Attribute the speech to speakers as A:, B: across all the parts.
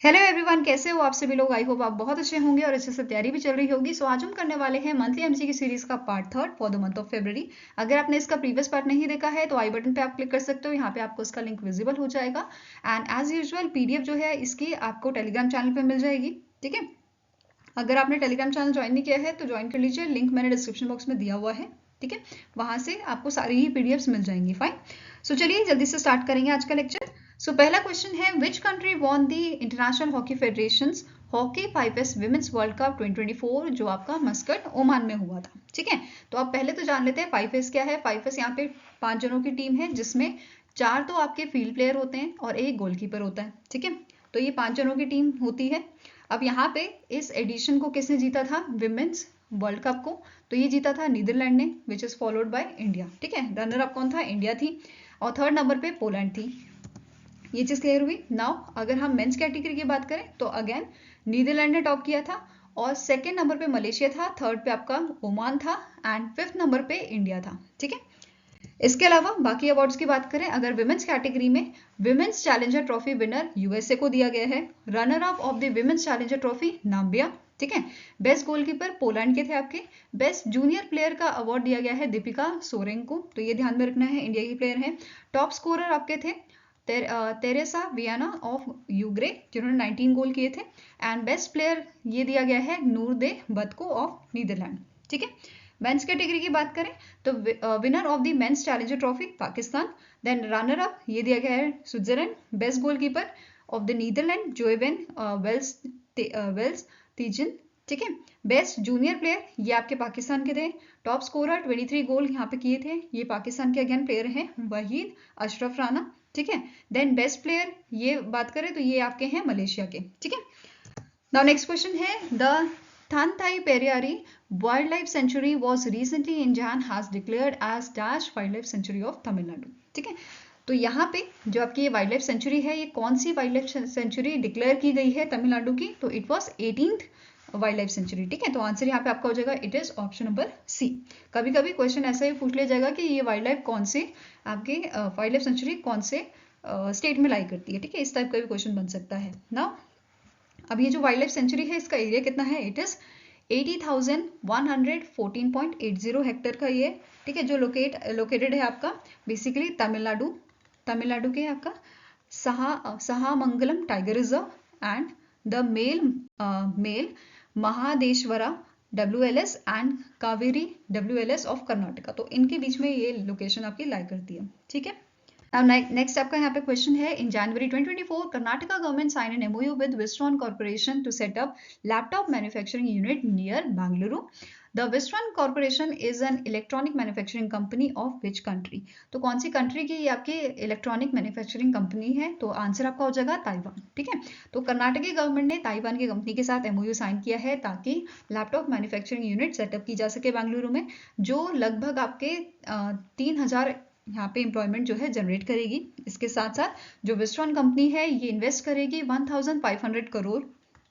A: Hello everyone, कैसे हो आप सभी लोग। आई होप आप बहुत अच्छे होंगे और अच्छे से तैयारी भी चल रही होगी। सो आज हम करने वाले हैं मंथली एमसीक्यू सीरीज का part third for the month of February. अगर आपने इसका प्रीवियस पार्ट नहीं देखा है तो आई बटन पे आप क्लिक कर सकते हो, यहाँ पे आपको इसका लिंक विजिबल हो जाएगा। एंड एज यूजुअल पीडीएफ जो है इसकी आपको टेलीग्राम चैनल पे मिल जाएगी। ठीक है, अगर आपने टेलीग्राम चैनल ज्वाइन नहीं किया है तो ज्वाइन कर लीजिए, लिंक मैंने डिस्क्रिप्शन बॉक्स में दिया हुआ है। ठीक है, वहां से आपको सारी ही पीडीएफ्स मिल जाएंगी। फाइन, सो चलिए जल्दी से स्टार्ट करेंगे आज का लेक्चर। सो पहला क्वेश्चन है, which country won the international hockey federation hockey 5S women's world cup 2024 जो आपका मस्कट ओमान में हुआ था। ठीक है, तो आप पहले तो जान लेते हैं 5S क्या है। 5S यहाँ पे 5 जनों की टीम है जिसमें 4 तो आपके फील्ड प्लेयर होते हैं और एक गोलकीपर होता है। ठीक है, तो ये 5 जनों की टीम होती है। अब यहाँ पे इस एडिशन को किसने जीता था विमेंस वर्ल्ड कप को, तो ये जीता था नीदरलैंड ने, which is followed by India. ठीक है, रनर अप कौन था, इंडिया थी। और थर्ड नंबर पे पोलैंड थी। ये चीज क्लियर हुई। नाउ अगर हम मेंस कैटेगरी की बात करें तो अगेन नीदरलैंड ने टॉप किया था और सेकेंड नंबर पे मलेशिया था, थर्ड पे आपका ओमान था एंड फिफ्थ नंबर पे इंडिया था। ठीक है, इसके अलावा बाकी अवार्ड्स की बात करें, अगर विमेंस कैटेगरी में women's challenger trophy winner USA को दिया गया है। Runner up of the women's challenger trophy Namibia. ठीक है, बेस्ट गोलकीपर पोलैंड के थे आपके। बेस्ट जूनियर प्लेयर का अवार्ड दिया गया है दीपिका सोरेन को, तो ये ध्यान में रखना है, इंडिया की प्लेयर है। टॉप स्कोरर आपके थे तेरेसा वियाना ऑफ यूग्रे जिन्होंने 19 गोल किए थे। एंड बेस्ट प्लेयर ये दिया गया है नूर दे बदको ऑफ नीदरलैंड। ठीक है, मेंस कैटेगरी की बात करें तो winner of the men's challenger trophy Pakistan. Then runner up ये दिया गया है Switzerland. Best goalkeeper of the Netherlands जोएवेन वेल्स तीजन। ठीक है, बेस्ट जूनियर प्लेयर ये आपके पाकिस्तान के थे। टॉप स्कोरर 23 गोल यहाँ पे किए थे, ये पाकिस्तान के अगेन प्लेयर हैं वहीद अशरफ राना। ठीक है, देन बेस्ट प्लेयर ये बात करें तो ये आपके हैं मलेशिया के। ठीक है, नाउ नेक्स्ट क्वेश्चन है, the Thanthai Periyari Wildlife Sanctuary was recently in Japan has declared as Dash Wildlife Sanctuary of Tamil Nadu। ठीक है, तो यहाँ पे जो आपकी ये वाइल्ड लाइफ सेंचुरी है, ये कौन सी वाइल्ड लाइफ सेंचुरी डिक्लेयर की गई है तमिलनाडु की, तो it was 18th wild life sanctuary. ठीक है, तो आंसर यहाँ पे आपका हो जाएगा it is option number C. कभी कभी क्वेश्चन ऐसा ही पूछ लिया जाएगा कि ये वाइल्ड लाइफ कौन से आपके वाइल्ड लाइफ सेंचुरी कौन से स्टेट में लाई करती है। ठीक है, इस टाइप का भी क्वेश्चन बन सकता है ना। अब ये जो वाइल्ड लाइफ सेंचुरी है इसका एरिया कितना है, इट इज 80,114.80 हेक्टेयर का ये। ठीक है, जो लोकेटेड है आपका बेसिकली तमिलनाडु के आपका Sathyamangalam tiger reserve and the Male Mahadeshwara WLS and Kaveri WLS of Karnataka, तो इनके बीच में ये लोकेशन आपकी लाई करती है। ठीक है, नेक्स्ट आपका यहाँ पे क्वेश्चन है, in January 2024 Karnataka government sign an MOU with Wistron corporation to set up laptop manufacturing unit near Bengaluru. The Wistron corporation is an electronic manufacturing company of which country, तो कौन सी कंट्री की आपकी इलेक्ट्रॉनिक मैन्युफैक्चरिंग कंपनी है, तो answer आपका हो जाएगा Taiwan. ठीक है, तो कर्नाटक की गवर्नमेंट ने ताइवान की कंपनी के साथ MOU साइन किया है ताकि लैपटॉप मैन्युफैक्चरिंग यूनिट सेटअप की जा सके बेंगलुरु में, जो लगभग आपके 3,000 यहाँ पे एम्प्लॉयमेंट जो है जनरेट करेगी। इसके साथ साथ जो विस्ट्रॉन कंपनी है ये इन्वेस्ट करेगी 1,500 करोड़।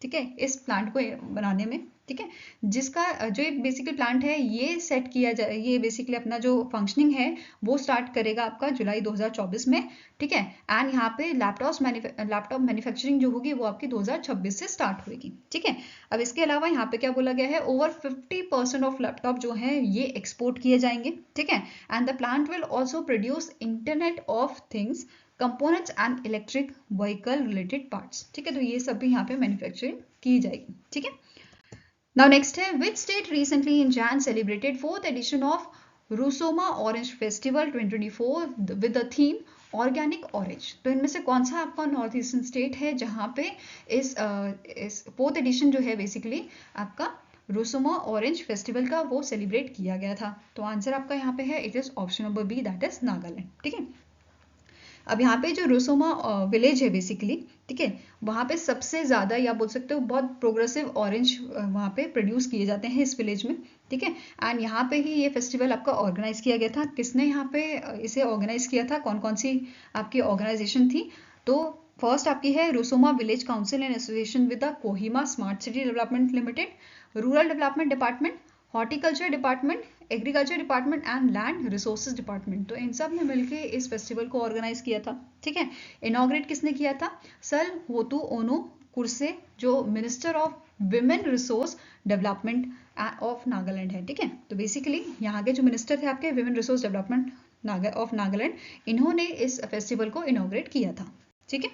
A: ठीक है, इस प्लांट को बनाने में। ठीक है, जिसका जो बेसिकली प्लांट है ये सेट किया जाए, ये बेसिकली अपना जो फंक्शनिंग है वो स्टार्ट करेगा आपका जुलाई 2024 में। ठीक है, एंड यहाँ पे लैपटॉप मैन्युफैक्चरिंग जो होगी वो आपकी 2026 से स्टार्ट होगी। ठीक है, अब इसके अलावा यहाँ पे क्या बोला गया है, ओवर 50% ऑफ लैपटॉप जो है ये एक्सपोर्ट किए जाएंगे। ठीक है, and the plant will also produce internet of things components and electric vehicle related parts. ठीक है, तो ये सब भी यहाँ पे मैन्युफैक्चरिंग की जाएगी। ठीक है, नाउ नेक्स्ट है, विच स्टेट रिसेंटली इन जैन celebrated 4th edition of Rusoma orange festival 2024 with the theme organic orange, तो इनमें से कौन सा आपका नॉर्थ ईस्टर्न स्टेट है जहाँ पे इस 4th एडिशन जो है बेसिकली आपका रूसोमा ऑरेंज फेस्टिवल का वो सेलिब्रेट किया गया था, तो आंसर आपका यहाँ पे है it is option number B, that is Nagaland. ठीक है, अब यहाँ पे जो रोसोमा विलेज है बेसिकली, ठीक है, वहाँ पे सबसे ज़्यादा या बोल सकते हो बहुत प्रोग्रेसिव ऑरेंज वहाँ पे प्रोड्यूस किए जाते हैं इस विलेज में। ठीक है, एंड यहाँ पे ही ये फेस्टिवल आपका ऑर्गेनाइज किया गया था। किसने यहाँ पे इसे ऑर्गेनाइज किया था, कौन कौन सी आपकी ऑर्गेनाइजेशन थी, तो फर्स्ट आपकी है Rusoma village council and association with the Kohima smart city development limited, rural development department, horticulture department, agriculture department and land resources department, तो इन सब ने मिलकर इस फेस्टिवल को ऑर्गेनाइज किया था। ठीक है, इनॉग्रेट किसने किया था, सर होतु ओनो कुर्से जो minister of women resource development of Nagaland है, ठीक है। तो बेसिकली यहाँ के जो मिनिस्टर थे आपके women resource development of Nagaland, इन्होंने इस फेस्टिवल को इनॉग्रेट किया था, ठीक है।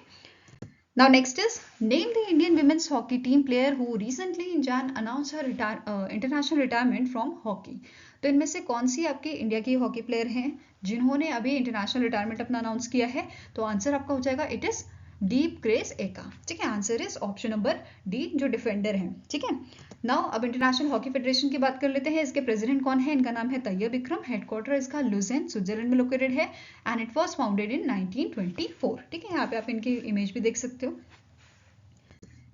A: Now next is name the Indian women's hockey team player who recently in Jan announced her international retirement from hockey. तो इनमें से कौन सी आपकी इंडिया की हॉकी प्लेयर हैं जिन्होंने अभी इंटरनेशनल रिटायरमेंट अपना अनाउंस किया है? तो आंसर आपका हो जाएगा इट इज डीप ग्रेस एका, ठीक है। Answer is option number D, जो डिफेंडर है, ठीक है। नाउ अब इंटरनेशनल हॉकी फेडरेशन की बात कर लेते हैं। इसके प्रेसिडेंट कौन है? इनका नाम है तैयब इकरम। हेडक्वार्टर इसका लुजेन स्विट्जरलैंड में लोकेटेड है and it was founded in 1924, ठीक है। यहाँ पे आप इनकी इमेज भी देख सकते हो।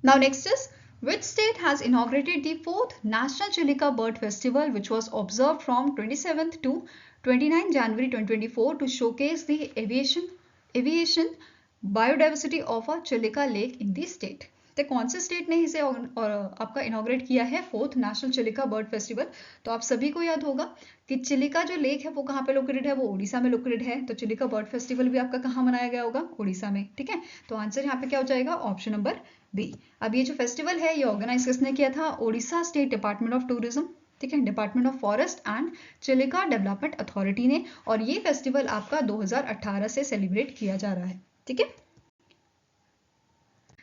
A: Now next is which state has inaugurated the 4th National Chilika Bird Festival, which was observed from 27th to 29 January 2024 to showcase the aviation biodiversity of a Chilika lake in the state. तो कौन से state ने इसे आपका inaugurate किया है 4th national Chilika bird festival? तो आप सभी को याद होगा कि चिलिका जो लेक है वो कहाँ पे लोकेटेड है? वो उड़ीसा में लोकेटेड है। तो चिलिका बर्ड फेस्टिवल भी आपका कहाँ मनाया गया होगा? उड़ीसा में, ठीक है। तो आंसर यहाँ पे क्या हो जाएगा? Option number B. अब ये जो फेस्टिवल है ये ऑर्गेनाइज किसने किया था? Orissa state department of tourism, ठीक है, department of forest and Chilika development authority ने, और ये फेस्टिवल आपका 2018 से सेलिब्रेट किया जा रहा है, ठीक है।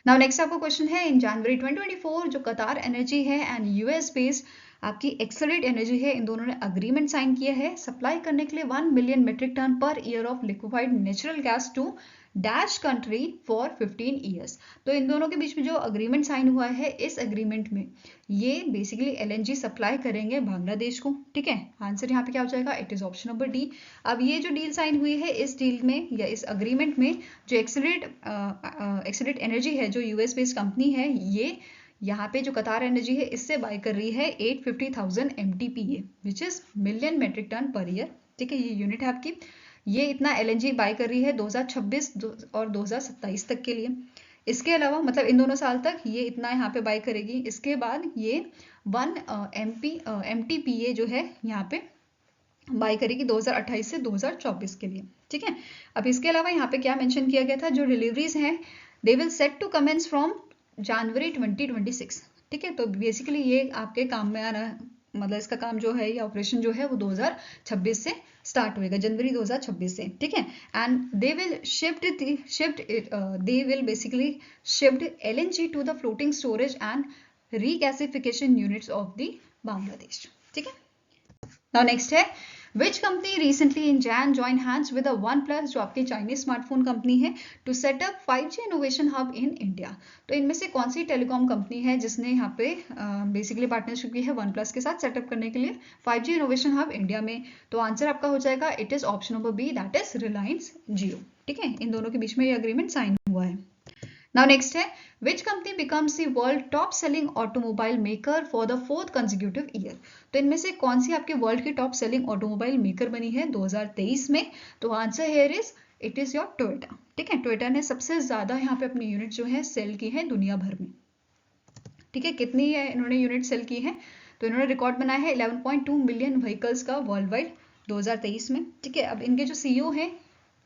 A: नाउ नेक्स्ट आपका क्वेश्चन है, इन जनवरी 2024 जो कतार एनर्जी है एंड यूएस बेस्ड आपकी एक्सेलरेट एनर्जी है, इन दोनों ने अग्रीमेंट साइन किया है सप्लाई करने के लिए 1 million metric ton per year of liquefied natural gas to dash country for 15 years. तो इन दोनों के बीच में जो अग्रीमेंट साइन हुआ है, इस अग्रीमेंट में ये बेसिकली एलएनजी सप्लाई करेंगे बांग्लादेश को, ठीक है। आंसर यहाँ पे क्या हो जाएगा? It is option number D. अब ये जो डील साइन हुई है, इस डील में या इस अग्रीमेंट में जो एक्सेलरेट एनर्जी है, जो यूएस बेस्ड कंपनी है, ये यहाँ पे जो कतार एनर्जी है इससे बाय कर रही है 850,000 MTPA which is million metric ton per year, ठीक है। ये यूनिट है आपकी। ये इतना एलएनजी बाय कर रही है 2026 और 2027 तक के लिए। इसके अलावा मतलब इन दोनों साल तक ये इतना यहाँ पे बाय करेगी। इसके बाद ये 1 MTPA जो है यहाँ पे बाय करेगी 2028 से 2024 के लिए, ठीक है। अब इसके अलावा यहाँ पे क्या मेंशन किया गया था? जो डिलीवरीज हैं they will set to commence from January 2026, ठीक है। तो बेसिकली ये आपके काम में आना, मतलब इसका काम जो है, ये ऑपरेशन जो है वो 2026 से स्टार्ट होएगा, जनवरी 2026 से, ठीक है। And they will basically shift LNG to the floating storage and regasification units of the Bangladesh, ठीक है। नाउ नेक्स्ट है, Which company recently in Jan joined hands with a OnePlus, जो आपकी चाइनीज स्मार्टफोन कंपनी है, to set up 5G innovation hub in India? तो इनमें से कौन सी टेलीकॉम कंपनी है जिसने यहाँ पे बेसिकली पार्टनरशिप की है OnePlus के साथ सेटअप करने के लिए 5G इनोवेशन हब इंडिया में? तो आंसर आपका हो जाएगा it is option number B, that is Reliance Jio, ठीक है। इन दोनों के बीच में ये अग्रीमेंट साइन हुआ है। Now next है, which company becomes the world top selling automobile maker for the 4th consecutive year? तो इनमें से कौन सी आपके वर्ल्ड की टॉप सेलिंग ऑटोमोबाइल मेकर बनी है 2023 में? तो answer here is it is your Toyota, ठीक है। टोयोटा ने सबसे ज्यादा यहाँ पे अपनी यूनिट जो है सेल की है दुनिया भर में, ठीक है। कितनी है इन्होंने यूनिट सेल की है? तो इन्होंने रिकॉर्ड बनाया है 11.2 मिलियन व्हीकल्स का वर्ल्ड वाइड 2023 में, ठीक है। अब इनके जो सीईओ हैं,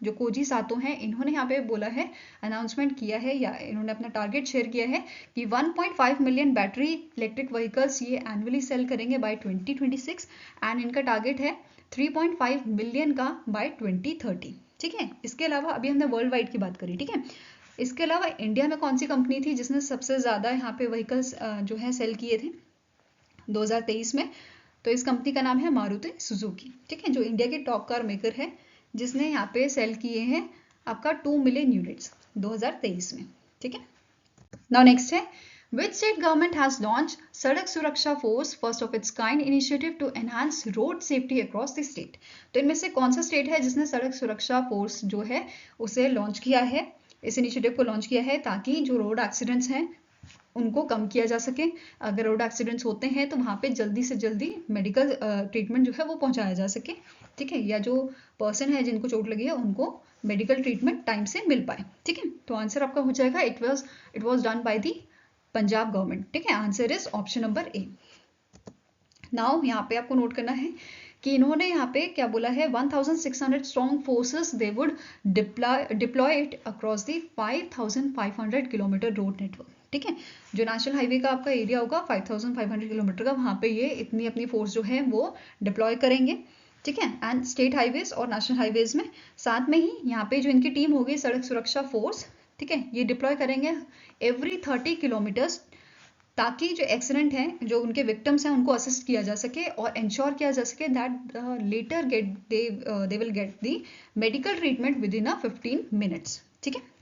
A: जो koji sato हैं, इन्होंने यहाँ पे बोला है, अनाउंसमेंट किया है, या इन्होंने अपना टारगेट शेयर किया है कि 1.5 मिलियन बैटरी इलेक्ट्रिक व्हीकल्स ये एनुअली सेल करेंगे बाय 2026 एंड इनका टारगेट है 3.5 मिलियन का बाय 2030, ठीक है। इसके अलावा अभी हमने वर्ल्ड वाइड की बात करी, ठीक है। इसके अलावा इंडिया में कौन सी कंपनी थी जिसने सबसे ज्यादा यहाँ पे व्हीकल्स जो है सेल किए थे 2023 में? तो इस कंपनी का नाम है मारुति सुजुकी, ठीक है, जो इंडिया की टॉप कार मेकर है, जिसने यहाँ पे सेल किए हैं आपका 2 मिलियन यूनिट्स 2023 में, ठीक है। नाउ नेक्स्ट है, which state government has launched Sadak Suraksha force first of its kind initiative to enhance road safety across the state? तो इनमें से कौन सा स्टेट है जिसने सड़क सुरक्षा फोर्स जो है उसे लॉन्च किया है, इस इनिशिएटिव को लॉन्च किया है ताकि जो रोड एक्सीडेंट्स हैं उनको कम किया जा सके। अगर रोड एक्सीडेंट्स होते हैं तो वहाँ पे जल्दी से जल्दी मेडिकल ट्रीटमेंट जो है वो पहुँचाया जा सके, ठीक है, या जो पर्सन है जिनको चोट लगी है उनको मेडिकल ट्रीटमेंट टाइम से मिल पाए, ठीक है। तो आंसर आपका हो जाएगा it was done by the Punjab government, ठीक है। Answer is option number A. Now यहाँ पे आपको नोट करना है कि इन्होंने यहाँ पे क्या बोला है, 1600 strong forces they would deploy it across the 5500 kilometre road network, ठीक है। जो नेशनल हाईवे का आपका एरिया होगा 5500 किलोमीटर का, वहाँ पे ये इतनी अपनी फोर्स जो है वो डिप्लॉय करेंगे, ठीक है। एंड स्टेट हाईवेज और नेशनल हाईवेज में साथ में ही यहाँ पे जो इनकी टीम होगी सड़क सुरक्षा फोर्स, ठीक है, ये डिप्लॉय करेंगे एवरी 30 किलोमीटर्स, ताकि जो एक्सीडेंट हैं, जो उनके विक्टिम्स हैं, उनको असिस्ट किया जा सके और इंश्योर किया जा सके that later they will get the medical treatment within 15 minutes, ठीक है।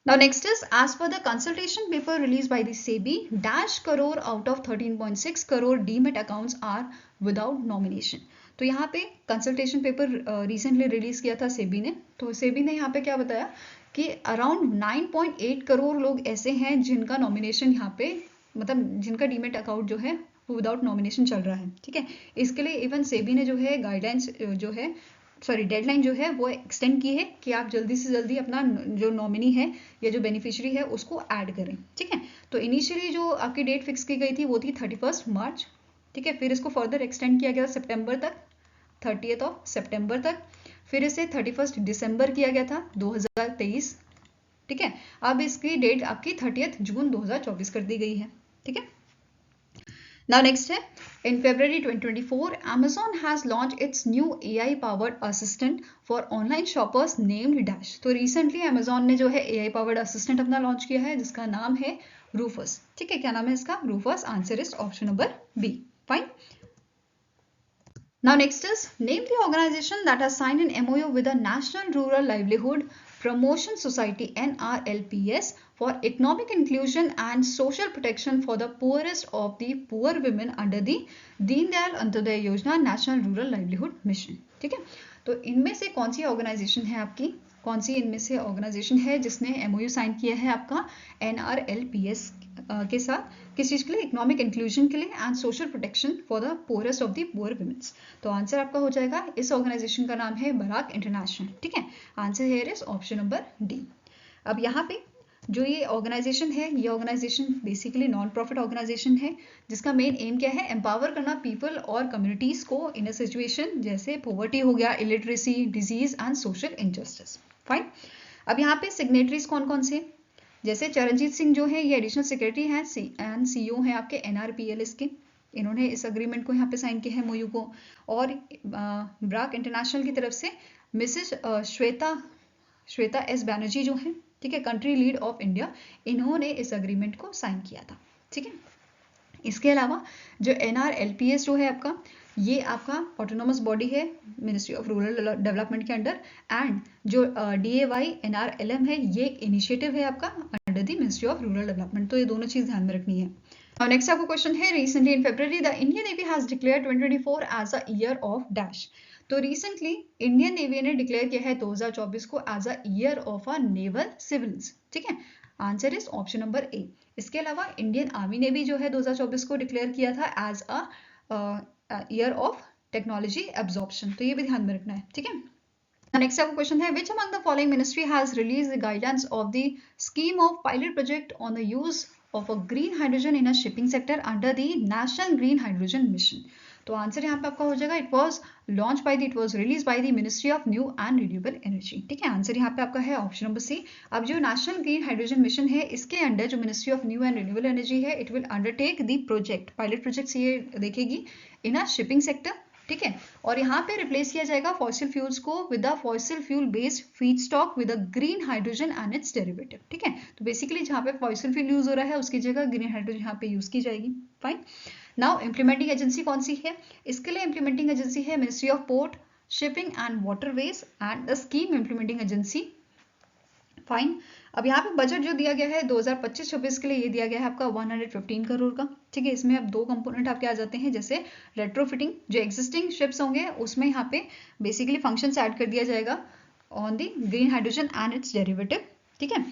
A: Now next is, as per the consultation paper released by the SEBI, dash crore out of 13.6 crore demat accounts are without nomination. तो यहाँ पे consultation paper recently release किया था सेबी ने, तो सेबी ने यहाँ पे क्या बताया कि अराउंड 9.8 करोड़ लोग ऐसे हैं जिनका नॉमिनेशन यहाँ पे, मतलब जिनका डीमेट अकाउंट जो है वो विदाउट नॉमिनेशन चल रहा है, ठीक है। इसके लिए इवन सेबी ने जो है गाइडलाइंस जो है डेडलाइन जो है वो एक्सटेंड की है कि आप जल्दी से जल्दी अपना जो नॉमिनी है या जो बेनिफिशियरी है उसको ऐड करें, ठीक है। तो इनिशियली जो आपकी डेट फिक्स की गई थी वो थी 31 मार्च, ठीक है। फिर इसको फर्दर एक्सटेंड किया गया सितंबर तक, 30 सितंबर तक, फिर इसे 31 दिसंबर किया गया था 2023, ठीक है। अब इसकी डेट आपकी 30 जून 2024 कर दी गई है, ठीक है। Now next है, in February 2024, Amazon has launched its new AI-powered assistant for online shoppers named Dash. तो recently Amazon ने जो है AI-powered assistant अपना लॉन्च किया है जिसका नाम है Rufus, ठीक है। क्या नाम है इसका? Rufus. Answer is option number B. Fine. Now next is, name the organization that has signed an MOU with the National Rural Livelihood Promotion Society NRLPS for economic inclusion and social protection for the poorest of the poor women under the Deen Dayal Antyodaya योजना national rural livelihood mission, ठीक है। तो इनमें से कौन सी organisation है आपकी, कौन सी इनमें से ऑर्गेनाइजेशन है जिसने MOU साइन किया है आपका NRLPS के साथ, किस चीज़ के लिए? इकोनॉमिक इंक्लूजन के लिए and social protection for the poorest of the poor women's. तो आंसर आपका हो जाएगा, इस ऑर्गेनाइजेशन का नाम है बराक इंटरनेशनल, ठीक है। Answer here is option number D. अब यहाँ पे जो ये ऑर्गेनाइजेशन है, ये organisation basically non profit organisation है जिसका मेन एम क्या है? एम्पावर करना पीपल और कम्युनिटीज को इन अ सिचुएशन जैसे पॉवर्टी हो गया, illiteracy, disease and social injustice. Fine. अब यहाँ पे सिग्नेटरीज कौन कौन से? जैसे चरणजीत सिंह जो है ये एडिशनल सेक्रेटरी हैं एंड CEO हैं आपके NRPLS के, इन्होंने इस अग्रीमेंट को यहाँ पे साइन किया है MOU को। और ब्राक इंटरनेशनल की तरफ से मिसेस श्वेता एस बैनर्जी जो है, ठीक है, कंट्री लीड ऑफ इंडिया, इन्होंने इस अग्रीमेंट को साइन किया था, ठीक है। इसके अलावा जो NRLPS जो है आपका, ये आपका ऑटोनोमस बॉडी है मिनिस्ट्री ऑफ रूरल डेवलपमेंट के अंडर, एंड जो DAY NRLM है ये इनिशिएटिव है आपका under the ministry of rural development. तो ये दोनों चीज ध्यान में रखनी है। और नेक्स्ट आपको क्वेश्चन है, recently in February the Indian navy has declared 2024 as a year of dash. तो रिसेंटली इंडियन नेवी ने डिक्लेयर किया है 2024 को as a year of a naval civils, ठीक है। Answer is option number A. इसके अलावा इंडियन आर्मी ने भी जो है 2024 को डिक्लेयर किया था as a year of technology absorption, तो ये भी ध्यान में रखना है, ठीक है। नेक्स्ट आपका क्वेश्चन है, which among the following ministry has release the guidance of the scheme of pilot project on the use of a green hydrogen in a shipping sector under the national green hydrogen mission. तो answer यहाँ पे आपका हो जाएगा, it was release by the ministry of new and renewable energy, ठीक है। Answer यहाँ पे आपका है ऑप्शन नंबर सी। अब जो नेशनल ग्रीन हाइड्रोजन मिशन है, इसके अंडर जो ministry of new and renewable energy है, it will undertake the project, pilot project ये देखेगी इन अ शिपिंग सेक्टर, ठीक है। और यहाँ पे रिप्लेस किया जाएगा फॉसिल फ्यूल्स को with a fossil fuel based feedstock with a green hydrogen and it's derivative, ठीक है। तो बेसिकली जहाँ पे फॉसिल फ्यूल यूज हो रहा है उसकी जगह ग्रीन हाइड्रोजन यहाँ पे यूज की जाएगी। फाइन। नाउ इम्प्लीमेंटिंग एजेंसी कौन सी है? इसके लिए इम्प्लीमेंटिंग एजेंसी है ministry of port, shipping and waterways and the scheme implementing agency. Fine. अब यहाँ पे बजट जो दिया गया है 2025-26 के लिए, ये दिया गया है आपका 115 करोड़ का, ठीक है। इसमें अब दो कंपोनेंट आपके आ जाते हैं, जैसे रेट्रोफिटिंग, जो एग्जिस्टिंग शिप्स होंगे उसमें यहाँ पे बेसिकली फंक्शंस ऐड कर दिया जाएगा on the green hydrogen and it's derivative, ठीक है।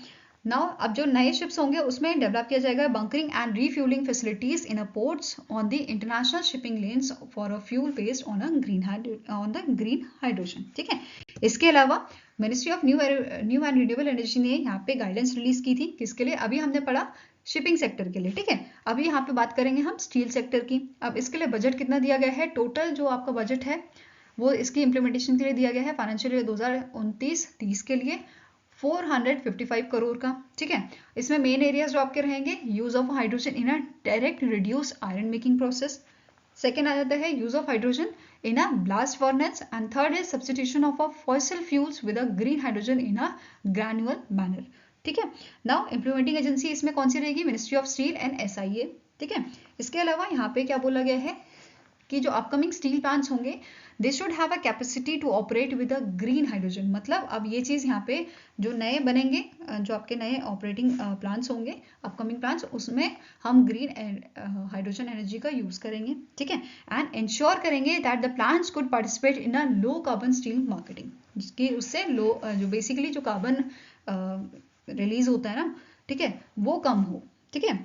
A: नाउ अब जो नए शिप्स होंगे उसमें डेवलप किया जाएगा bunkering and refuelling facilities in a ports on the international shipping lens for a fuel based on the green hydrogen, ठीक है। इसके अलावा ministry of new and renewable energy ने यहाँ पे गाइडेंस रिलीज की थी, किसके लिए? अभी हमने पढ़ा शिपिंग सेक्टर के लिए, ठीक है। अभी यहाँ पे बात करेंगे हम स्टील सेक्टर की। अब इसके लिए बजट कितना दिया गया है? टोटल जो आपका बजट है वो इसकी इंप्लीमेंटेशन के लिए दिया गया है फाइनेंशियल ईयर 2029-30 के लिए 455 करोड़ का। ठीक है, इसमें मेन एरियाज जो आपके रहेंगे, use of hydrogen in a direct reduce iron making process, second आ जाता है use of hydrogen in a blast furnace, and third है substitution of a fossil fuels with a green hydrogen in a gradual manner. ठीक है, now implementing agency इसमें कौन सी रहेगी, ministry of steel and SIA। ठीक है, इसके अलावा यहाँ पे क्या बोला गया है कि जो अपकमिंग स्टील प्लांट्स होंगे they should have a capacity to operate with a green hydrogen. मतलब अब ये चीज़ यहाँ पे जो नए बनेंगे, जो आपके नए ऑपरेटिंग प्लांट्स होंगे, अपकमिंग प्लांट्स, उसमें हम ग्रीन हाइड्रोजन एनर्जी का यूज़ करेंगे। ठीक है, एंड इंश्योर करेंगे that the plants could participate in a low carbon steel marketing, जिसकी उससे लो जो बेसिकली जो कार्बन रिलीज होता है ना, ठीक है, वो कम हो। ठीक है,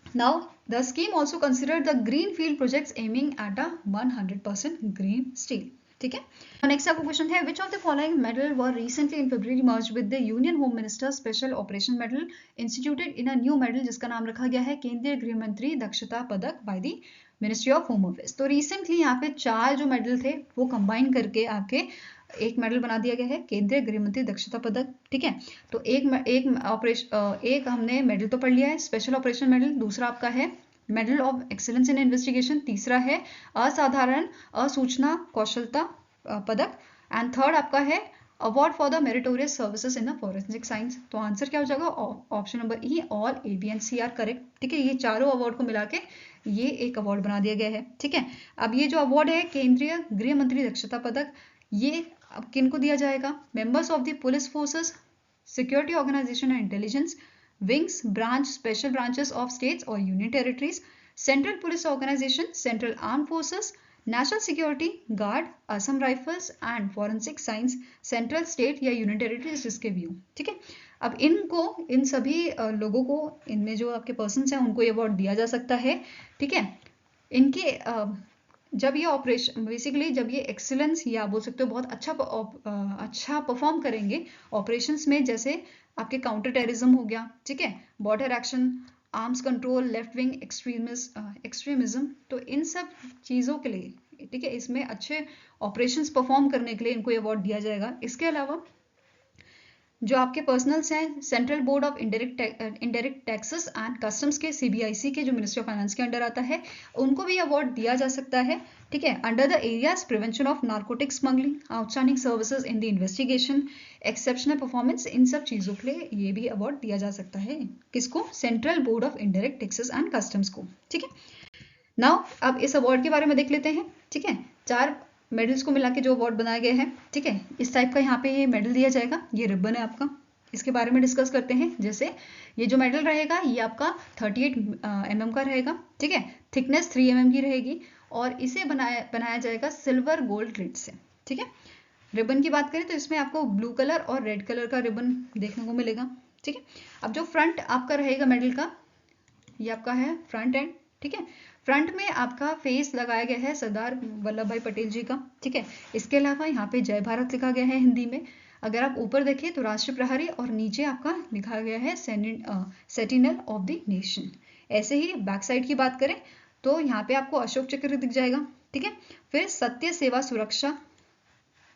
A: now the scheme also considered the greenfield projects aiming at a 100% green steel. ठीक है, नेक्स्ट आपको क्वेश्चन है, which of the following medal were recently in February merged with the Union Home Minister Special Operation Medal instituted in a new medal, जिसका नाम रखा गया है केंद्रीय गृह मंत्री दक्षता पदक by the ministry of home affairs. तो रिसेंटली यहाँ पे 4 जो मेडल थे वो कंबाइन करके आपके एक मेडल बना दिया गया है, केंद्रीय गृह मंत्री दक्षता पदक। ठीक है, तो एक हमने मेडल तो पढ़ लिया है, स्पेशल ऑपरेशन मेडल, दूसरा आपका है medal of excellence in investigation, तीसरा है असाधारण असूचना कौशलता पदक, एंड थर्ड आपका है award for the meritorious services in the forensic science. तो आंसर क्या हो जाएगा, option number E, all A, B and C are correct. ठीक है, ये चारों अवार्ड को मिला के ये एक अवार्ड बना दिया गया है। ठीक है, अब ये जो अवार्ड है केंद्रीय गृह मंत्री दक्षता पदक, ये अब किन को दिया जाएगा, members of the police forces, security organization and intelligence, wings, branch, special branches of states और union territories, central police organization, central arm forces, national security guard, Assam rifles and forensic science, central state या union territories जिसके भी हो। ठीक है, अब इनको, इन सभी लोगों को, इनमें जो आपके पर्सन्स हैं उनको ये अवार्ड दिया जा सकता है। ठीक है, इनके जब ये ऑपरेशन बेसिकली जब ये एक्सीलेंस या बोल सकते हो बहुत अच्छा परफॉर्म करेंगे ऑपरेशंस में, जैसे आपके काउंटर टेररिज्म हो गया, ठीक है, border action, arms control, left wing extremism, तो इन सब चीज़ों के लिए, ठीक है, इसमें अच्छे ऑपरेशंस परफॉर्म करने के लिए इनको अवार्ड दिया जाएगा। इसके अलावा जो आपके पर्सनल्स हैं, central board of indirect taxes and customs के CBIC के जो मिनिस्ट्री ऑफ फाइनेंस के अंडर आता है, उनको भी अवार्ड दिया जा सकता है। ठीक है, under the areas prevention of narcotic smuggling, outstanding services in the investigation, exceptional performance, इन सब चीज़ों के लिए ये भी अवार्ड दिया जा सकता है। किसको, central board of indirect taxes and customs को। ठीक है, नाउ अब इस अवार्ड के बारे में देख लेते हैं। ठीक है, 4 मेडल्स को मिला के जो अवार्ड बनाया गया है, ठीक है, इस टाइप का यहाँ पे ये मेडल दिया जाएगा, ये रिबन है आपका। इसके बारे में डिस्कस करते हैं। जैसे ये जो मेडल रहेगा ये आपका 38 mm का रहेगा। ठीक है, थिकनेस 3 mm की रहेगी और इसे बनाया जाएगा सिल्वर गोल्ड थ्रेड से। ठीक है, रिबन की बात करें तो इसमें आपको ब्लू कलर और रेड कलर का रिबन देखने को मिलेगा। ठीक है, अब जो फ्रंट आपका रहेगा मेडल का, ये आपका है फ्रंट एंड। ठीक है, फ्रंट में आपका फेस लगाया गया है सरदार वल्लभ भाई पटेल जी का। ठीक है, इसके अलावा यहाँ पे जय भारत लिखा गया है हिंदी में। अगर आप ऊपर देखें तो राष्ट्रीय प्रहरी और नीचे आपका लिखा गया है सेंटिनल ऑफ द नेशन। ऐसे ही बैक साइड की बात करें तो यहाँ पे आपको अशोक चक्र दिख जाएगा। ठीक है, फिर सत्य सेवा सुरक्षा,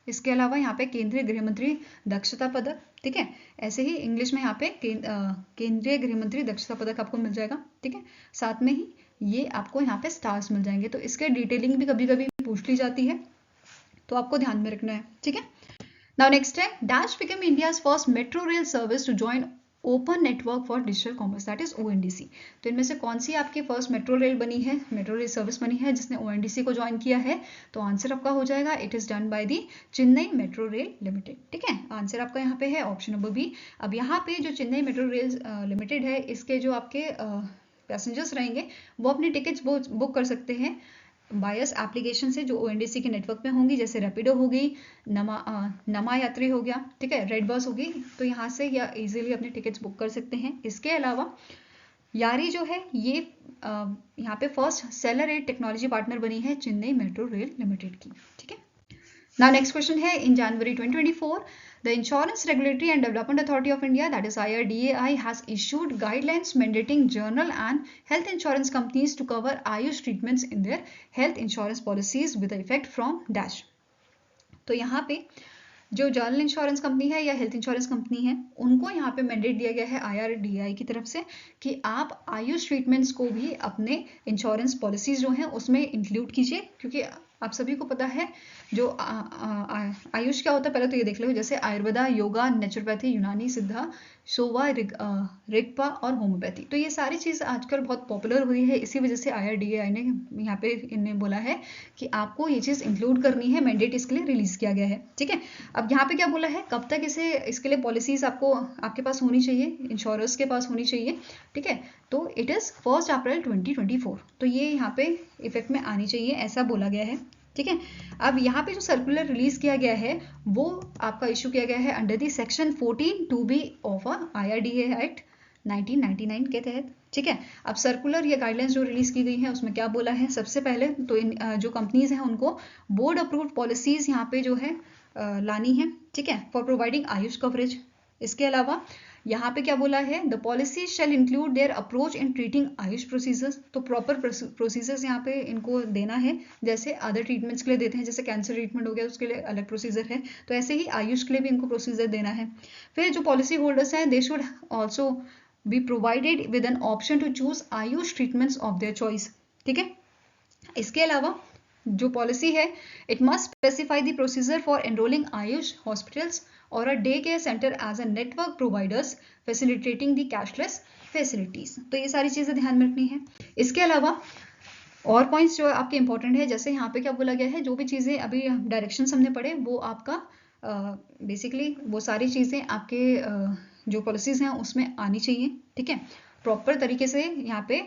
A: इसके अलावा यहाँ पे केंद्रीय गृह मंत्री दक्षता पदक। ठीक है, ऐसे ही इंग्लिश में यहाँ पे केंद्रीय गृह मंत्री दक्षता पदक आपको मिल जाएगा। ठीक है, साथ में ही ये आपको यहाँ पे स्टार्स मिल जाएंगे। तो इसके डिटेलिंग भी कभी कभी पूछ ली जाती है, तो आपको ध्यान में रखना है। ठीक है, नाउ नेक्स्ट है, dash become India's first metro rail service to join open network for digital commerce, that is ONDC। तो इनमें से कौन सी आपकी फर्स्ट मेट्रो रेल बनी है, मेट्रो रेल सर्विस बनी है जिसने ONDC को ज्वाइन किया है? तो आंसर आपका हो जाएगा it is done by the Chennai metro rail limited. ठीक है, आंसर आपका यहाँ पे है ऑप्शन नंबर बी। अब यहाँ पे जो चेन्नई मेट्रो रेल लिमिटेड है, इसके जो आपके पैसेंजर्स रहेंगे वो अपनी टिकट्स बुक कर सकते हैं बायस एप्लीकेशन से जो ONDC के नेटवर्क में होंगी, जैसे रैपिडो हो गई, नमा यात्री हो गया, ठीक है, रेड बस होगी, तो यहाँ से या इजीली अपने टिकट्स बुक कर सकते हैं। इसके अलावा यारी जो है ये यहाँ पे first seller ad technology partner बनी है चेन्नई मेट्रो रेल लिमिटेड की। ठीक है, नाउ नेक्स्ट क्वेश्चन है, in January 2024 the Insurance Regulatory and Development Authority of India, that is IRDAI, has issued guidelines mandating general and health insurance companies to cover Ayush treatments in their health insurance policies with effect from dash। तो यहाँ पे जो general insurance company है या health insurance company है, उनको यहाँ पे मैंडेट दिया गया है IRDAI की तरफ से कि आप आयुष ट्रीटमेंट्स को भी अपने इंश्योरेंस पॉलिसीज जो हैं उसमें इंक्लूड कीजिए, क्योंकि आप सभी को पता है जो आयुष क्या होता है, पहले तो ये देख लो, जैसे आयुर्वेदा, योगा, नेचुरोपैथी, यूनानी, सिद्धा, सोवा, रिगपा और होम्योपैथी। तो ये सारी चीज़ आजकल बहुत पॉपुलर हुई है, इसी वजह से IRDAI ने यहाँ पे इन्हें बोला है कि आपको ये चीज़ इंक्लूड करनी है, मैंडेट इसके लिए रिलीज किया गया है। ठीक है, अब यहाँ पे क्या बोला है, कब तक इसके लिए पॉलिसीज आपको आपके पास होनी चाहिए, इंश्योरेंस के पास होनी चाहिए। ठीक है, तो इट इज़ 1 अप्रैल 2024, तो ये यहाँ पे इफेक्ट में आनी चाहिए, ऐसा बोला गया है। ठीक है, अब यहाँ पे जो सर्कुलर रिलीज किया गया है वो आपका इशू किया गया है under the section 14 2B of IRDAI act 1999 के तहत। ठीक है, अब सर्कुलर या गाइडलाइंस जो रिलीज की गई है उसमें क्या बोला है, सबसे पहले तो इन जो कंपनीज हैं उनको बोर्ड अप्रूव्ड पॉलिसीज यहाँ पे जो है लानी है। ठीक है, फॉर प्रोवाइडिंग आयुष कवरेज। इसके अलावा यहाँ पे क्या बोला है, the policy shall include their approach in treating AYUSH procedures. तो प्रॉपर प्रोसीजर्स यहाँ पे इनको देना है, जैसे अदर ट्रीटमेंट्स के लिए देते हैं, जैसे कैंसर ट्रीटमेंट हो गया उसके लिए अलग प्रोसीजर है, तो ऐसे ही आयुष के लिए भी इनको प्रोसीजर देना है। फिर जो पॉलिसी होल्डर्स हैं they should also be provided with an option to choose AYUSH treatments of their choice. ठीक है, इसके अलावा जो पॉलिसी है, it must specify the procedure for enrolling AYUSH hospitals और a day care centre as a network providers facilitating the cashless facilities. तो ये सारी चीजें ध्यान में रखनी है। इसके अलावा और पॉइंट्स जो आपके इंपॉर्टेंट है, जैसे यहाँ पे क्या बोला गया है, जो भी चीजें अभी डायरेक्शंस हमने पढ़े वो आपका बेसिकली वो सारी चीजें आपके जो पॉलिसीज हैं उसमें आनी चाहिए। ठीक है, प्रॉपर तरीके से यहाँ पे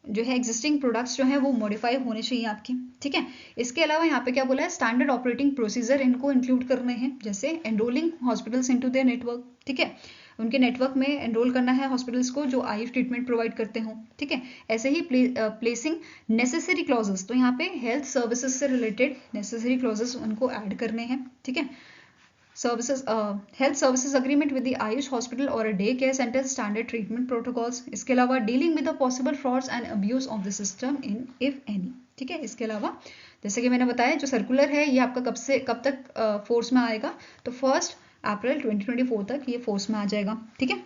A: जो है एग्जिस्टिंग प्रोडक्ट्स जो है वो मॉडिफाई होने चाहिए आपके। ठीक है, इसके अलावा यहाँ पे क्या बोला है, स्टैंडर्ड ऑपरेटिंग प्रोसीजर इनको इंक्लूड करने हैं, जैसे enrolling hospitals into their network. ठीक है, उनके नेटवर्क में एनरोल करना है हॉस्पिटल्स को जो आयुष ट्रीटमेंट प्रोवाइड करते हों। ठीक है, ऐसे ही प्लेसिंग नेसेसरी क्लॉजेस, तो यहाँ पे हेल्थ सर्विसेज से रिलेटेड नेसेसरी क्लॉजेस उनको ऐड करने हैं। ठीक है, services health services agreement with the Ayush hospital or a day care center standard treatment protocols। इसके अलावा dealing with the possible frauds and abuse of the system in if any। ठीक है, इसके अलावा जैसे कि मैंने बताया जो सर्कुलर है ये आपका कब तक फोर्स में आएगा, तो 1 अप्रैल 2024 तक ये फोर्स में आ जाएगा। ठीक है,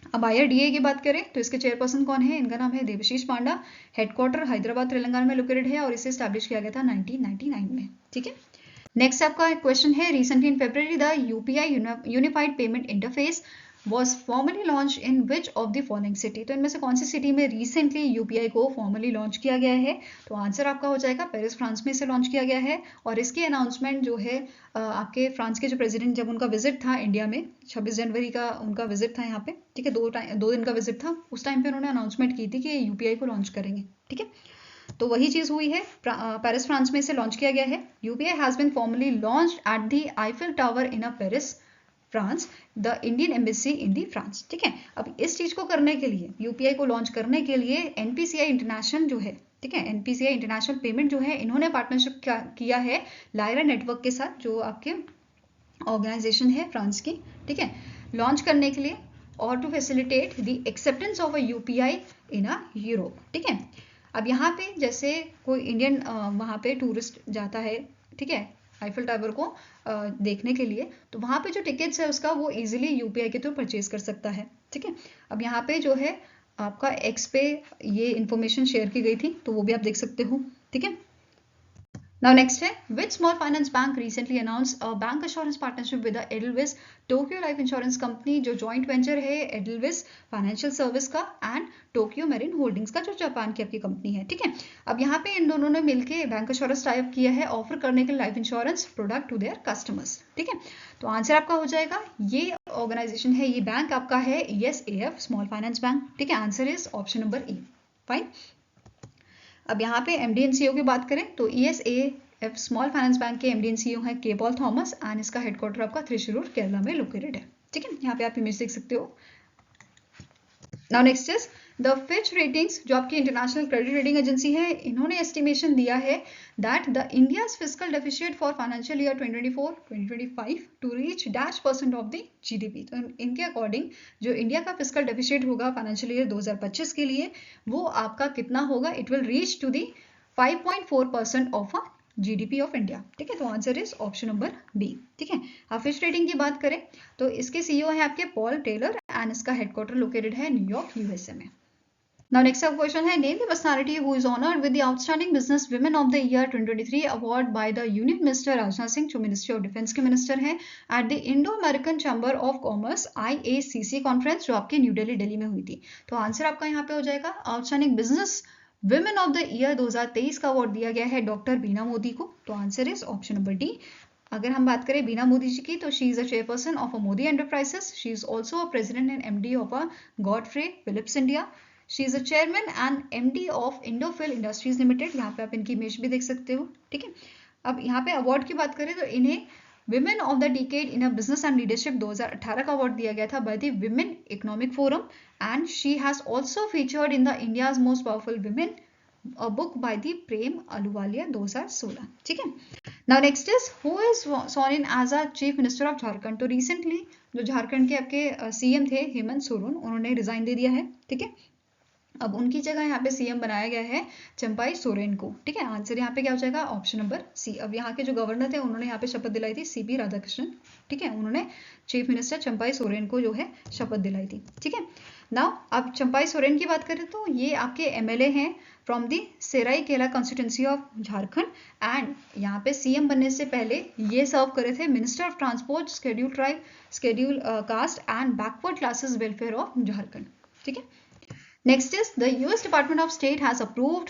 A: अब IRDAI की बात करें तो इसके चेयरपर्सन कौन है, इनका नाम है देवशीष पांडा, हेडक्वार्टर हैदराबाद तेलंगाना में लोकेटेड है और इसे स्टैब्लिश किया गया था 1999 में। ठीक है, नेक्स्ट आपका क्वेश्चन है, recently in February the UPI unified payment interface was formally launched in which of the following city। तो इनमें से कौन सी सिटी में रिसेंटली UPI को फॉर्मली लॉन्च किया गया है, तो आंसर आपका हो जाएगा पेरिस फ्रांस में इसे लॉन्च किया गया है। और इसकी अनाउंसमेंट जो है आपके फ्रांस के जो प्रेसिडेंट जब उनका विजिट था इंडिया में 26 जनवरी का उनका विजिट था यहाँ पे। ठीक है, 2 दिन का विजिट था, उस टाइम पे उन्होंने अनाउंसमेंट की थी कि UPI को लॉन्च करेंगे। ठीक है, तो वही चीज हुई है, पेरिस फ्रांस में इसे लॉन्च किया गया है। UPI has been formally launched at the Eiffel tower in Paris France, the Indian embassy in the France. ठीक है, अब इस चीज को करने के लिए UPI को लॉन्च करने के लिए NPCI इंटरनेशनल जो है, ठीक है, NPCI इंटरनेशनल पेमेंट जो है इन्होंने पार्टनरशिप किया है लायरा नेटवर्क के साथ, जो आपके ऑर्गेनाइजेशन है फ्रांस की। ठीक है, लॉन्च करने के लिए और to facilitate the acceptance of a UPI in a Europe. ठीक है, अब यहाँ पे जैसे कोई इंडियन वहाँ पे टूरिस्ट जाता है, ठीक है, आईफिल टावर को देखने के लिए, तो वहाँ पे जो टिकट्स है उसका वो इजीली UPI के थ्रू परचेज कर सकता है। ठीक है, अब यहाँ पे जो है आपका X पे ये इंफॉर्मेशन शेयर की गई थी, तो वो भी आप देख सकते हो। ठीक है, नाउ नेक्स्ट है, which small finance bank recently announced a bank insurance partnership with Edelweiss Tokyo life insurance company, जो जॉइंट वेंचर है एडलविस फाइनेंशियल सर्विस का एंड टोक्यो मैरिन होल्डिंग्स का, जो जापान की आपकी कंपनी है। ठीक है, अब यहाँ पे इन दोनों ने मिलकर बैंक इंश्योरेंस टाइप किया है ऑफर करने के life insurance product to their customers. ठीक है, तो आंसर आपका हो जाएगा, ये ऑर्गेनाइजेशन है, ये बैंक आपका है ESAF स्मॉल फाइनेंस बैंक। ठीक है, answer is option number E। Fine, अब यहाँ पे MD and CEO की बात करें तो ESAF स्मॉल फाइनेंस बैंक के MD and CEO है के पॉल थॉमस एंड इसका हेडक्वार्टर आपका त्रिशूर केरला में लोकेटेड है। ठीक है, यहाँ पे आप इमेज देख सकते हो। Now next is the Fitch ratings, जो आपकी इंटरनेशनल क्रेडिट रेटिंग एजेंसी है, इन्होंने एस्टिमेशन दिया है that the India's fiscal deficit for financial year 2024-2025 to reach -% of the GDP। तो इनके अकॉर्डिंग जो इंडिया का फिस्कल डेफिसिट होगा फाइनेंशियल ईयर 2025 के लिए, वो आपका कितना होगा, it will reach to the 5.4% of GDP of India. ठीक है, तो answer is option number B. ठीक है, अब फिश रेटिंग की बात करें तो इसके सीईओ है आपके पॉल टेलर एंड इसका हेडक्वार्टर लोकेटेड है न्यूयॉर्क यूएसए में। Now next up question है name the personality who is honored with the Outstanding Business Women of the Year 2023 award by the Union Minister Rajnath Singh, जो Ministry of Defense के minister हैं, at the Indo-American Chamber of Commerce IACC conference जो आपके new Delhi में हुई थी। तो answer आपका यहाँ पे हो जाएगा outstanding business women of the year 2023 का अवार्ड दिया गया है डॉक्टर बीना मोदी को। तो answer is option number D. अगर हम बात करें बीना मोदी जी की तो she is a chairperson of a Modi enterprises, she is also a president and MD of a Godfrey Phillips India, she is a chairman and MD of Indofil industries limited. यहाँ पे आप इनकी इमेज भी देख सकते हो। ठीक है, अब यहाँ पे अवार्ड की बात करें तो इन्हें women of the decade in a business and leadership 2018 का अवार्ड दिया गया था by the women economic forum and she has also featured in the India's most powerful women a book by the Prem Ahluwalia 2016। ठीक है, now next is who is sworn in as a chief minister of Jharkhand. तो recently जो झारखंड के आपके CM थे हेमंत सोरेन, उन्होंने resign दे दिया है। ठीक है, अब उनकी जगह यहाँ पे सीएम बनाया गया है चंपाई सोरेन को। ठीक है, आंसर यहाँ पे क्या हो जाएगा ऑप्शन नंबर सी। अब यहाँ के जो गवर्नर थे उन्होंने यहाँ पे शपथ दिलाई थी सीपी राधाकृष्णन। ठीक है, उन्होंने चीफ मिनिस्टर चंपाई सोरेन को जो है शपथ दिलाई थी। ठीक है, नाउ अब चंपाई सोरेन की बात करें तो ये आपके एमएलए हैं from the Seraikela constituency of Jharkhand and यहाँ पे सीएम बनने से पहले ये सर्व करे थे minister of transport schedule tribe schedule caste and backward classes welfare of Jharkhand. ठीक है, next is the US Department of State has approved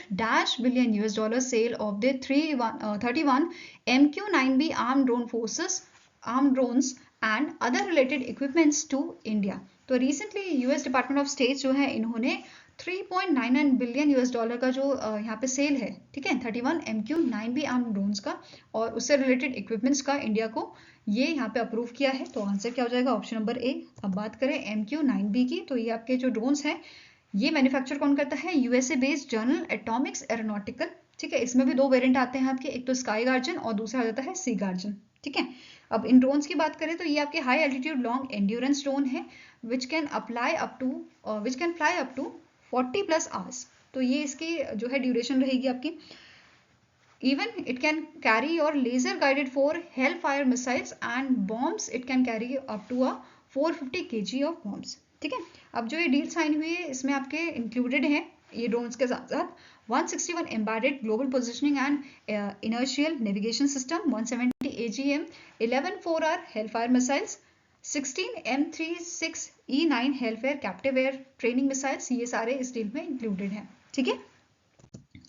A: $billion sale of the 31 MQ-9B armed drones and other related equipments to India। तो recently US Department of State जो है इन्होंने 3.99 billion US$ का जो यहाँ पे सेल है, ठीक है, 31 MQ-9B आर्म ड्रोन्स का और उससे रिलेटेड इक्विपमेंट्स का इंडिया को ये यहाँ पे अप्रूव किया है। तो आंसर क्या हो जाएगा ऑप्शन नंबर ए। अब बात करें MQ-9B की तो ये आपके जो ड्रोन्स हैं ये मैन्युफैक्चर कौन करता है, USA based general Atomics aeronautical. ठीक है, इसमें भी दो वेरिएंट आते हैं आपके, एक तो स्काई गार्जन और दूसरा आ जाता है सी गार्जन। ठीक है, अब इन ड्रोन्स की बात करें तो ये आपके high altitude long endurance drone है which can fly up to 40+ hours. तो ये इसकी जो है ड्यूरेशन रहेगी आपकी। इवन इट कैन कैरी और laser guided for hell fire missiles and bombs, it can carry up to a 450 kg of bombs. ठीक है, अब जो ये डील साइन हुई है इसमें आपके इंक्लूडेड हैं ये ड्रोन्स के साथ साथ 161 embedded global positioning and inertial navigation system, 170 AGM 11 4R hellfire missiles, 16 M36E9 hellfire captive air training missiles, ये सारे इस डील में इंक्लूडेड हैं। ठीक है,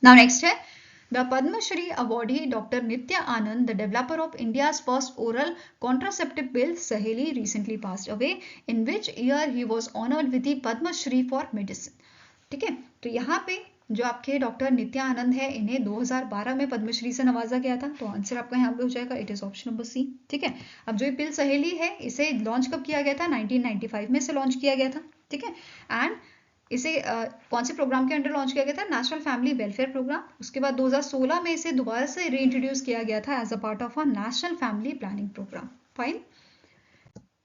A: नाउ नेक्स्ट है The Padma Shri awardee Dr. Nitya Anand, the developer of India's first oral contraceptive pill Saheli, recently passed away, in which year he was honored with the Padma Shri for medicine। ठीक है, तो यहाँ पे जो आपके doctor नित्या आनंद है इन्हें 2012 में पद्मश्री से नवाजा गया था। तो आंसर आपका यहाँ पे हो जाएगा it is option number C. ठीक है, अब जो ये पिल सहेली है इसे लॉन्च कब किया गया था, 1995 में से लॉन्च किया गया था। ठीक है, एंड इसे कौन से प्रोग्राम के अंडर लॉन्च किया गया था, नेशनल फैमिली वेलफेयर प्रोग्राम। उसके बाद 2016 में इसे दोबारा से रीइंट्रोड्यूस किया गया था as a part of a national family planning programme. Fine,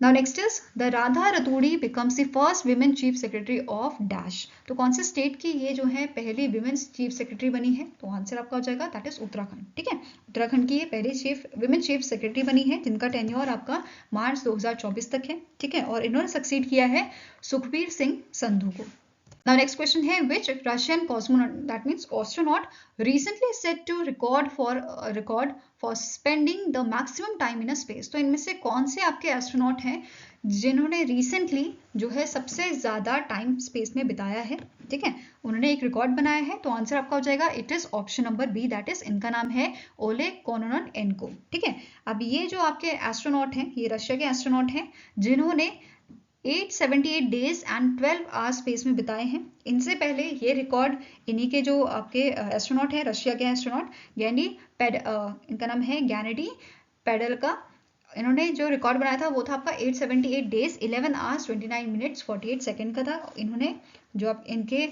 A: now next is the Radha Raturi becomes the first women chief secretary of dash. तो कौन से स्टेट की ये जो है पहली विमेन्स चीफ सेक्रेटरी बनी है, तो आंसर आपका हो जाएगा दैट इज उत्तराखंड। ठीक है, उत्तराखंड की ये पहली विमेन चीफ सेक्रेटरी बनी है जिनका टेन्योर आपका मार्च 2024 तक है। ठीक है, और इन्होंने सक्सीड किया है सुखबीर सिंह संधू को। Now next question है which Russian cosmonaut, that means astronaut, recently set to record for spending the maximum time in a space। तो इनमें से कौन से आपके एस्ट्रोनॉट हैं जिन्होंने रिसेंटली जो है सबसे ज्यादा टाइम स्पेस में बिताया है। ठीक है, उन्होंने एक रिकॉर्ड बनाया है। तो आंसर आपका हो जाएगा it is option number B, that is इनका नाम है ओलेग कोनोनोवेन्को। ठीक है, अब ये जो आपके एस्ट्रोनॉट हैं ये रशिया के एस्ट्रोनॉट हैं जिन्होंने 878 डेज एंड 12 आवर्स स्पेस में बिताए हैं। इनसे पहले ये रिकॉर्ड इन्हीं के जो आपके एस्ट्रोनॉट है रशिया के एस्ट्रोनॉट इनका नाम है गैनेडी पेडल का, इन्होंने जो रिकॉर्ड बनाया था वो था आपका 878 डेज 11 आवर्स 29 मिनट्स 48 सेकेंड का था। इन्होंने जो आप इनके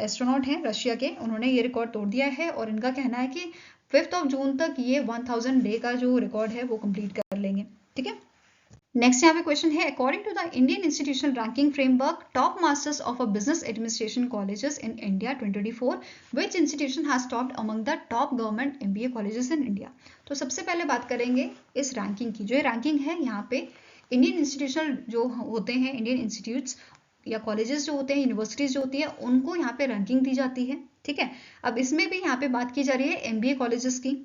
A: एस्ट्रोनॉट हैं रशिया के, उन्होंने ये रिकॉर्ड तोड़ दिया है और इनका कहना है कि 5 जून तक ये 1000 डे का जो रिकॉर्ड है वो कंप्लीट कर लेंगे। ठीक है, नेक्स्ट यहाँ पे क्वेश्चन है, according to the Indian institutional ranking framework top masters of a business administration colleges in India 2024 which institution has topped among the top government MBA colleges in India. तो सबसे पहले बात करेंगे इस रैंकिंग की। जो रैंकिंग है यहाँ पे इंडियन इंस्टीट्यूशनल जो होते हैं, इंडियन इंस्टीट्यूट्स या कॉलेजेस जो होते हैं, यूनिवर्सिटीज जो होती है, उनको यहाँ पे रैंकिंग दी जाती है। ठीक है, अब इसमें भी यहाँ पे बात की जा रही है एमबीए कॉलेजेस की।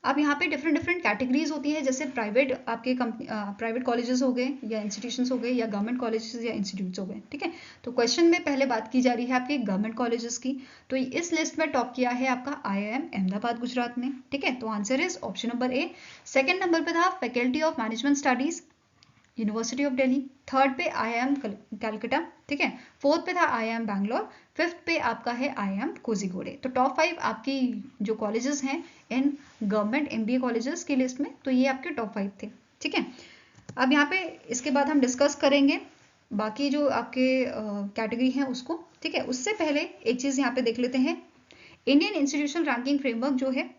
A: अब यहाँ पे डिफरेंट डिफरेंट कैटेगरीज होती है, जैसे प्राइवेट आपके प्राइवेट कॉलेजेस हो गए या इंस्टीट्यूशंस हो गए या गवर्नमेंट कॉलेजेस या इंस्टीट्यूट्स हो गए। ठीक है, तो क्वेश्चन में पहले बात की जा रही है आपके गवर्नमेंट कॉलेजेस की। तो इस लिस्ट में टॉप किया है आपका आईआईएम अहमदाबाद गुजरात ने। ठीक है, तो answer is option number A. Second number पे था faculty of management studies university of Delhi. Third पे आईआईएम कलकत्ता। ठीक है, फोर्थ पे था आईआईएम बैंगलोर। फिफ्थ पे आपका है आईआईएम कोझिकोड। तो टॉप 5 आपकी जो कॉलेजेस हैं इन गवर्नमेंट एमबीए कॉलेजेस की लिस्ट में, तो ये आपके टॉप 5 थे। ठीक है, अब यहाँ पे इसके बाद हम डिस्कस करेंगे बाकी जो आपके कैटेगरी हैं उसको। ठीक है, उससे पहले एक चीज यहाँ पे देख लेते हैं। इंडियन इंस्टीट्यूशनल रैंकिंग फ्रेमवर्क जो है,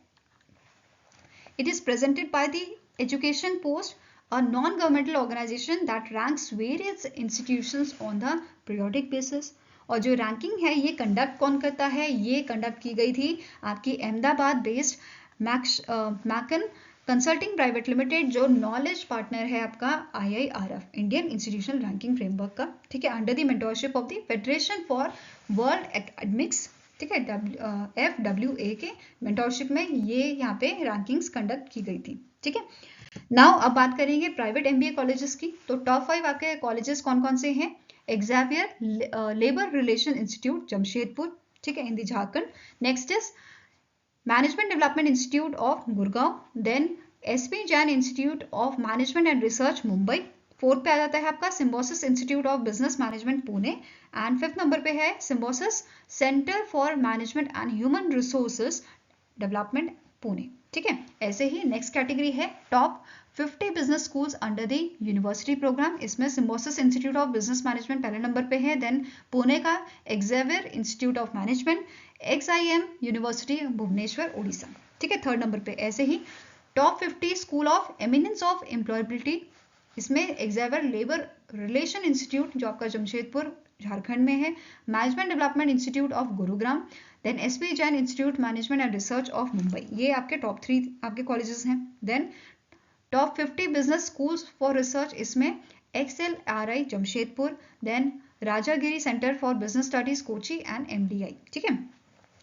A: it is presented by the education post, a non-governmental organization that ranks various institutions on the periodic basis। और जो रैंकिंग है ये कंडक्ट कौन करता है, ये कंडक्ट की गई थी आपकी Ahmedabad based McKeon consulting private limited, जो नॉलेज पार्टनर है आपका आईआईआरएफ, इंडियन इंस्टीट्यूशनल रैंकिंग फ्रेमवर्क का। ठीक है, under the mentorship of the federation for world academics. ठीक है, FWA के मेंटरशिप में ये यहाँ पे रैंकिंग्स कंडक्ट की गई थी। ठीक है, नाउ अब बात करेंगे प्राइवेट एमबीए कॉलेजेस की। तो टॉप 5 आपके कॉलेजेस कौन कौन से हैं? Xavier labour relation institute Jamshedpur, ठीक है, in the Jharkhand. Next is management development institute of Gurgaon, then SP Jain institute of management and research Mumbai. Fourth पे आ जाता है आपका Symbiosis institute of business management Pune. And fifth number पे है Symbiosis centre for management and human resources development Pune. ठीक है, ऐसे ही नेक्स्ट कैटेगरी है top 50 business schools under the university programme. इसमें Symbiosis institute of business management पहले नंबर पे है, देन पुणे का Xavier institute of management, XIM university Bhubaneswar Orissa. ठीक है, थर्ड नंबर पे। ऐसे ही top 50 school of eminence of employability, इसमें एक्सेवियर लेबर रिलेशन इंस्टीट्यूट जो आपका जमशेदपुर झारखंड में है, management development institute of Gurugram, then SP Jain institute management and research of Mumbai. ये आपके टॉप 3 आपके कॉलेजेस हैं। Then top 50 business schools for research, इसमें XLRI Jamshedpur, then Rajagiri centre for business studies Kochi and MDI। ठीक है,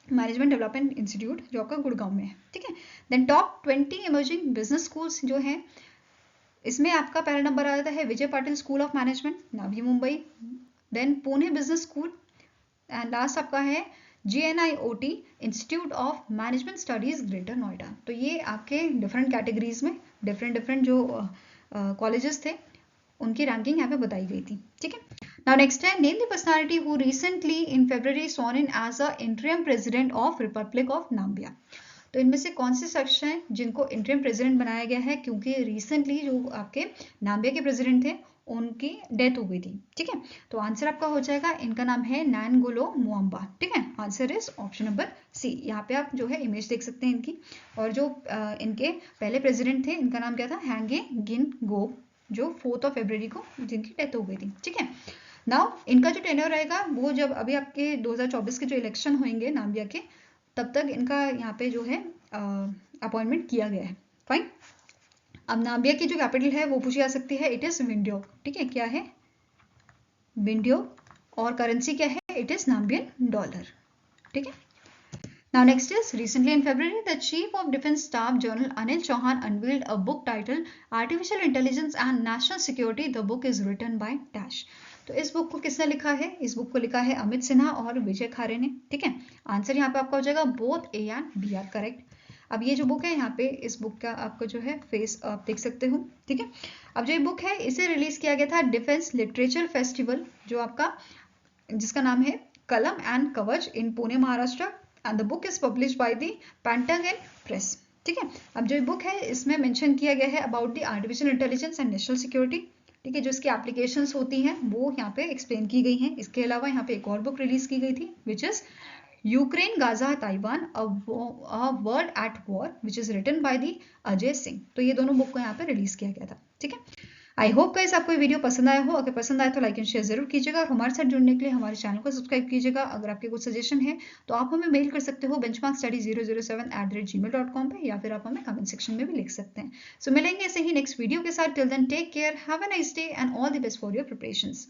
A: मैनेजमेंट डेवलपमेंट इंस्टीट्यूट जो आपका गुड़गांव में है। ठीक है, then top 20 emerging business schools जो हैं, इसमें आपका पहला नंबर आ जाता है Vijay Patil school of management Navi Mumbai, then Pune business school, and last आपका है GNIOT institute of management studies greater Noida. तो ये आपके डिफरेंट कैटेगरीज में डिफरेंट जो कॉलेजेस थे उनकी रैंकिंग यहाँ पे बताई गई थी। ठीक है, नाउ नेक्स्ट है name the personality who recently in February sworn in as a interim president of republic of Namibia. तो इनमें से कौन से शख्स हैं जिनको इंटरिम प्रेसिडेंट बनाया गया है, क्योंकि रिसेंटली जो आपके नाम्बिया के प्रेसिडेंट थे उनकी डेथ हो गई थी। ठीक है, तो आंसर आपका हो जाएगा, इनका नाम है नैनगोलो मुआम्बा। ठीक है, answer is option number C. यहाँ पे आप जो है इमेज देख सकते हैं इनकी। और जो इनके पहले प्रेसिडेंट थे, इनका नाम क्या था? हैंगे गिन गोब, जो 4 फरवरी को जिनकी डेथ हो गई थी। ठीक है, नाउ इनका जो टेन्योर रहेगा वो जब अभी आपके 2024 के जो इलेक्शन होंगे नाम्बिया के, तब तक इनका यहाँ पे जो है अपॉइंटमेंट किया गया है। फाइन, अब नाम्बिया की जो कैपिटल है वो पूछी जा सकती है, इट इज विंड्योक। ठीक है, क्या है? विंड्योक। और करेंसी क्या है? It is Namibian dollar. ठीक है, now next is recently in February the chief of defense staff general Anil Chauhan unveiled a book titled artificial intelligence and national security। the book is written by dash। तो इस book को किसने लिखा है? इस book को लिखा है अमित सिन्हा और विजय खारे ने। ठीक है, आंसर यहाँ पे आपका हो जाएगा both A and B are correct. अब ये जो बुक है, यहाँ पे इस बुक का आपको जो है फेस आप देख सकते हो। ठीक है, अब जो ये बुक है इसे रिलीज किया गया था डिफेंस लिटरेचर फेस्टिवल, जो आपका जिसका नाम है Kalam and Kavach in Pune Maharashtra, and the book is published by the Pentagon press. ठीक है, अब जो बुक है इसमें मेंशन किया गया है about the artificial intelligence and national security. ठीक है, जो इसकी एप्लीकेशंस होती हैं वो यहाँ पे एक्सप्लेन की गई हैं। इसके अलावा यहाँ पे एक और बुक रिलीज की गई थी which is Ukraine Gaza Taiwan a world at war, which is written by the Ajay Singh. तो ये दोनों बुक को यहाँ पे रिलीज किया गया था। ठीक है, आई होप गाइस आपको ये वीडियो पसंद आया हो। अगर पसंद आए तो लाइक एंड शेयर जरूर कीजिएगा और हमारे साथ जुड़ने के लिए हमारे चैनल को सब्सक्राइब कीजिएगा। अगर आपके कुछ सजेशन है तो आप हमें मेल कर सकते हो benchmarkstudy007@gmail.com पे, या फिर आप हमें कमेंट सेक्शन में भी लिख सकते हैं। सो मिलेंगे ऐसे ही नेक्स्ट वीडियो के साथ। Till then take care, have a nice day and all the best for your preparations.